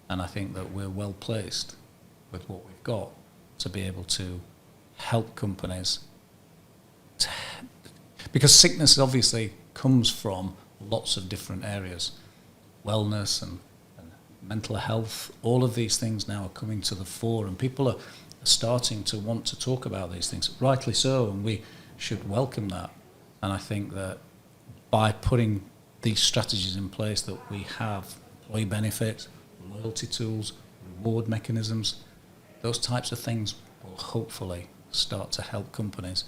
And I think that we're well placed with what we've got to be able to help companies. Because sickness obviously comes from lots of different areas. Wellness and mental health, all of these things now are coming to the fore, and people are starting to want to talk about these things, rightly so, and we should welcome that. And I think that by putting these strategies in place, that we have employee benefits, loyalty tools, reward mechanisms, those types of things will hopefully start to help companies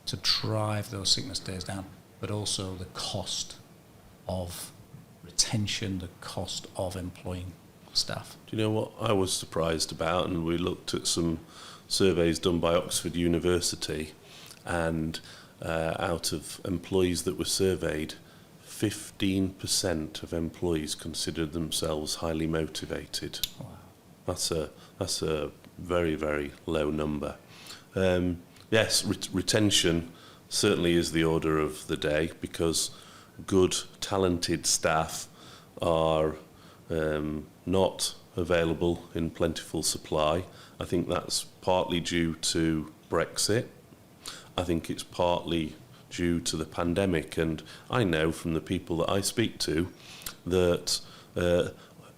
to drive those sickness days down, but also the cost of retention, the cost of employing staff. Do you know what I was surprised about? And we looked at some surveys done by Oxford University, and out of employees that were surveyed, 15% of employees considered themselves highly motivated. Wow. That's a very, very low number. Yes, retention certainly is the order of the day, because good, talented staff are not available in plentiful supply. I think that's partly due to Brexit. I think it's partly due to the pandemic, and I know from the people that I speak to that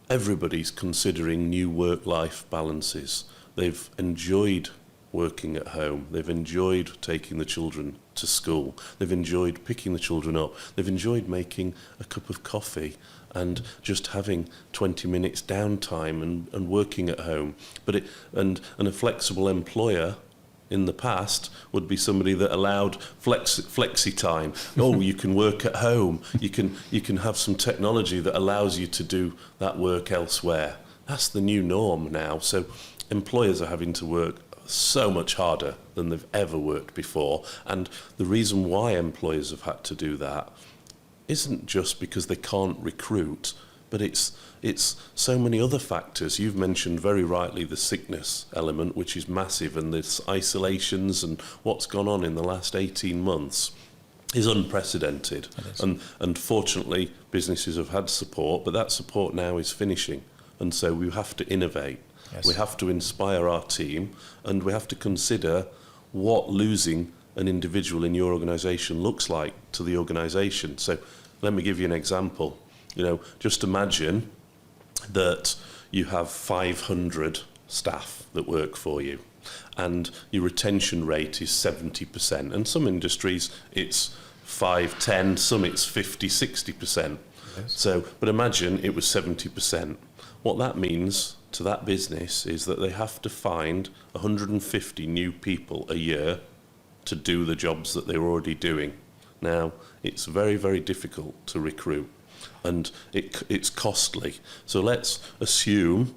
everybody's considering new work-life balances. They've enjoyed working at home. They've enjoyed taking the children to school. They've enjoyed picking the children up. They've enjoyed making a cup of coffee and just having 20 minutes downtime and working at home. And a flexible employer in the past would be somebody that allowed flexi time. Oh, you can work at home. You can have some technology that allows you to do that work elsewhere. That's the new norm now. So employers are having to work so much harder than they've ever worked before. And the reason why employers have had to do that isn't just because they can't recruit, but it's so many other factors. You've mentioned very rightly the sickness element, which is massive, and this isolations and what's gone on in the last 18 months is unprecedented. And fortunately, businesses have had support, but that support now is finishing. And so we have to innovate. Yes. We have to inspire our team, and we have to consider what losing an individual in your organisation looks like to the organisation. So let me give you an example. Just imagine that you have 500 staff that work for you, and your retention rate is 70%. And some industries it's 5, 10, some it's 50, 60%. Yes. But imagine it was 70%. What that means to that business is that they have to find 150 new people a year to do the jobs that they're already doing. Now, it's very, very difficult to recruit, and it's costly. So let's assume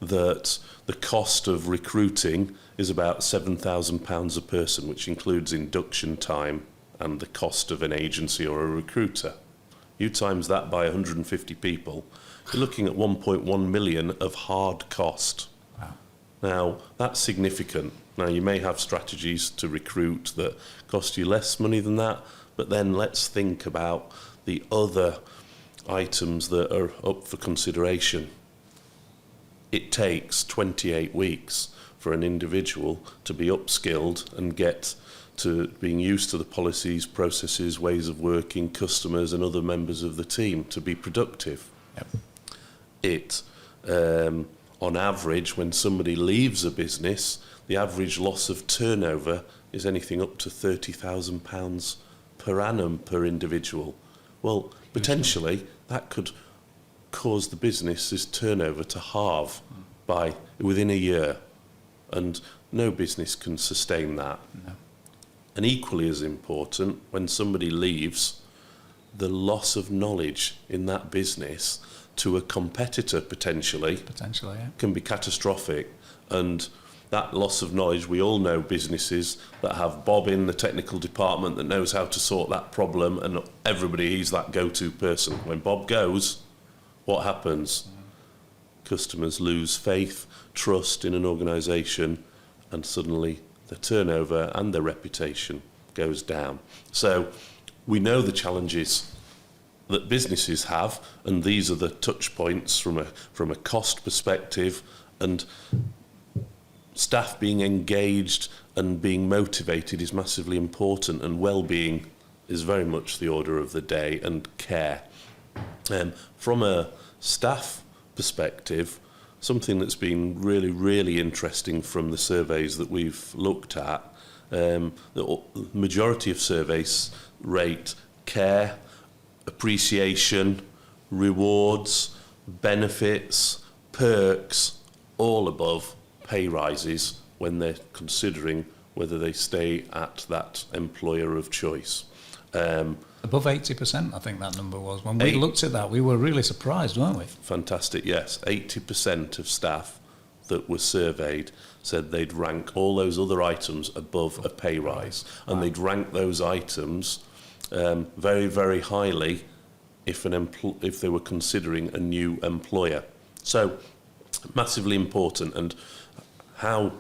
that the cost of recruiting is about £7,000 a person, which includes induction time and the cost of an agency or a recruiter. You times that by 150 people, you're looking at 1.1 million of hard cost. Wow. Now, that's significant. Now, you may have strategies to recruit that cost you less money than that, but then let's think about the other items that are up for consideration. It takes 28 weeks for an individual to be upskilled and get to being used to the policies, processes, ways of working, customers and other members of the team to be productive. Yep. On average, when somebody leaves a business, the average loss of turnover is anything up to £30,000 per annum per individual. Well, potentially that could cause the business's turnover to halve within a year, and no business can sustain that. No. And equally as important, when somebody leaves, the loss of knowledge in that business to a competitor potentially yeah, can be catastrophic. And that loss of knowledge, we all know businesses that have Bob in the technical department that knows how to sort that problem, and everybody, he's that go-to person. When Bob goes, what happens? Customers lose faith, trust in an organisation, and suddenly the turnover and their reputation goes down. So we know the challenges that businesses have, and these are the touch points from a cost perspective, and staff being engaged and being motivated is massively important, and well-being is very much the order of the day, and care. From a staff perspective, something that's been really, really interesting from the surveys that we've looked at, the majority of surveys rate care, appreciation, rewards, benefits, perks, all above pay rises when they're considering whether they stay at that employer of choice. Above 80%, I think that number was. When we looked at that, we were really surprised, weren't we? Fantastic, yes. 80% of staff that were surveyed said they'd rank all those other items above a pay rise. And they'd rank those items very, very highly if they were considering a new employer. So, massively important. And how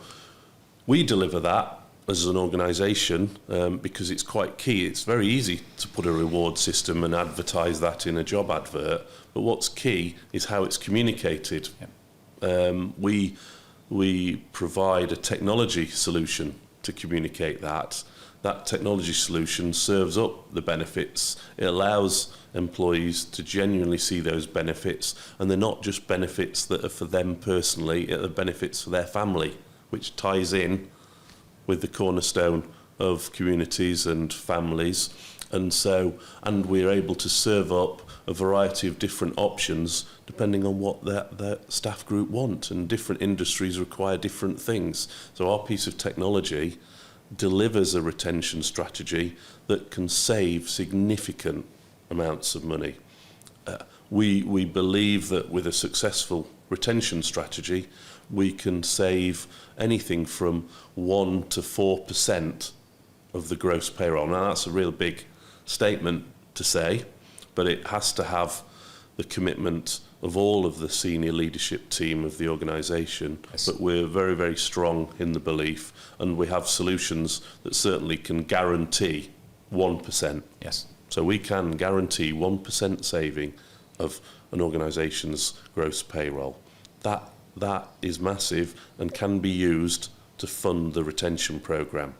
we deliver that as an organisation, because it's quite key. It's very easy to put a reward system and advertise that in a job advert, but what's key is how it's communicated. Yep. We provide a technology solution to communicate that. That technology solution serves up the benefits. It allows employees to genuinely see those benefits, and they're not just benefits that are for them personally, they're benefits for their family, which ties in with the cornerstone of communities and families. And we're able to serve up a variety of different options depending on what their staff group want, and different industries require different things. So our piece of technology delivers a retention strategy that can save significant amounts of money. We believe that with a successful retention strategy, we can save anything from 1 to 4% of the gross payroll. Now, that's a real big statement to say, but it has to have the commitment of all of the senior leadership team of the organisation. Yes. But we're very, very strong in the belief, and we have solutions that certainly can guarantee 1%. Yes. So we can guarantee 1% saving of an organisation's gross payroll. That is massive and can be used to fund the retention programme.